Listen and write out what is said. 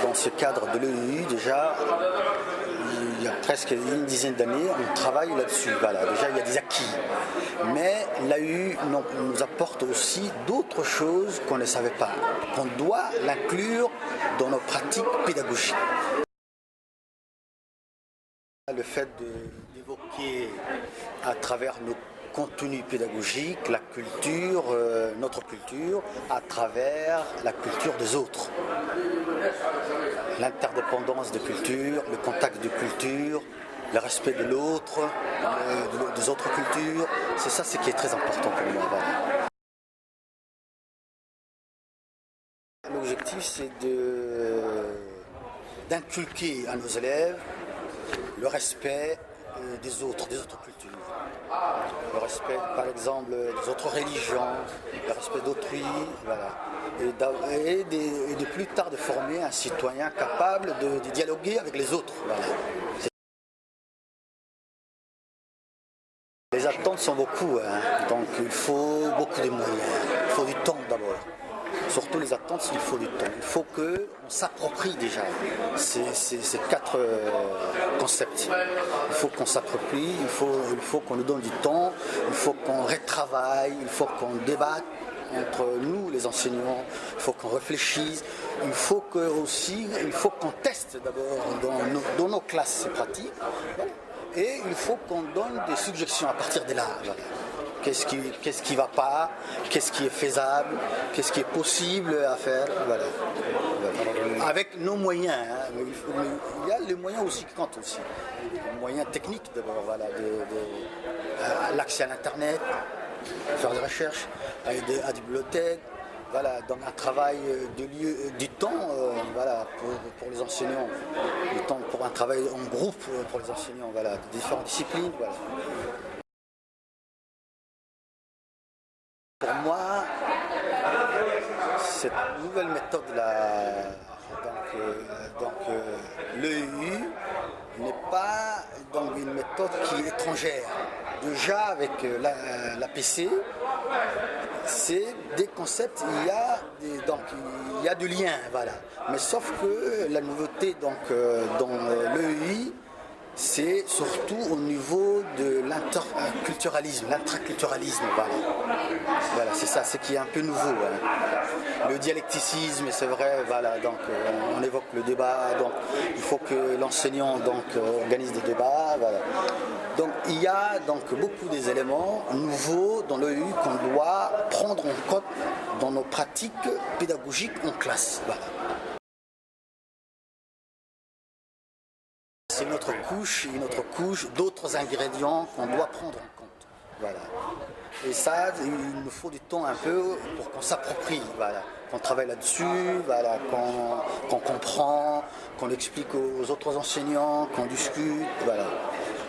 Dans ce cadre de l'EUI, déjà, il y a presque une dizaine d'années, on travaille là-dessus. Voilà, déjà, il y a des acquis. Mais l'AU nous apporte aussi d'autres choses qu'on ne savait pas, qu'on doit l'inclure dans nos pratiques pédagogiques. Le fait d'évoquer à travers nos contenus pédagogiques la culture, notre culture, à travers la culture des autres. L'interdépendance des cultures, le contact de cultures, le respect de l'autre, des autres cultures, c'est ça ce qui est très important pour moi. Voilà. L'objectif, c'est d'inculquer à nos élèves le respect des autres cultures. Le respect, par exemple, des autres religions, le respect d'autrui, voilà. Et de plus tard de former un citoyen capable de dialoguer avec les autres. Voilà. Les attentes sont beaucoup, donc il faut beaucoup de moyens, il faut du temps d'abord. Surtout les attentes, il faut du temps. Il faut qu'on s'approprie déjà ces quatre concepts. Il faut qu'on s'approprie, il faut qu'on nous donne du temps, il faut qu'on retravaille, il faut qu'on débatte entre nous, les enseignants, il faut qu'on réfléchisse, il faut qu'on teste d'abord dans nos classes ces pratiques. Et il faut qu'on donne des suggestions à partir de là. Voilà. Qu'est-ce qui ne va pas, qu'est-ce qui est faisable, qu'est-ce qui est possible à faire. Voilà. Voilà. Avec nos moyens. Il y a les moyens aussi qui comptent aussi. Les moyens techniques d'abord, voilà, l'accès à l'Internet, faire des recherches, à des bibliothèques. Voilà, donc un travail du temps voilà, pour les enseignants, du temps pour un travail en groupe pour les enseignants, voilà, de différentes disciplines. Voilà. Pour moi, cette nouvelle méthode-là, l'EU n'est pas donc une méthode qui est étrangère. Déjà avec l'APC, c'est des concepts, il y a du lien, voilà. Mais sauf que la nouveauté dans l'EI, c'est surtout au niveau de l'interculturalisme, l'intraculturalisme, voilà. Voilà, c'est ça, ce qui est un peu nouveau. Hein. Le dialecticisme, c'est vrai, voilà, donc on évoque le débat, donc il faut que l'enseignant organise des débats, voilà. Donc il y a donc beaucoup des éléments nouveaux dans l'EU qu'on doit prendre en compte dans nos pratiques pédagogiques en classe. Voilà. C'est une autre couche d'autres ingrédients qu'on doit prendre en compte. Voilà. Et ça, il nous faut du temps un peu pour qu'on s'approprie, voilà, qu'on travaille là-dessus, voilà, qu'on comprend, qu'on explique aux autres enseignants, qu'on discute, voilà.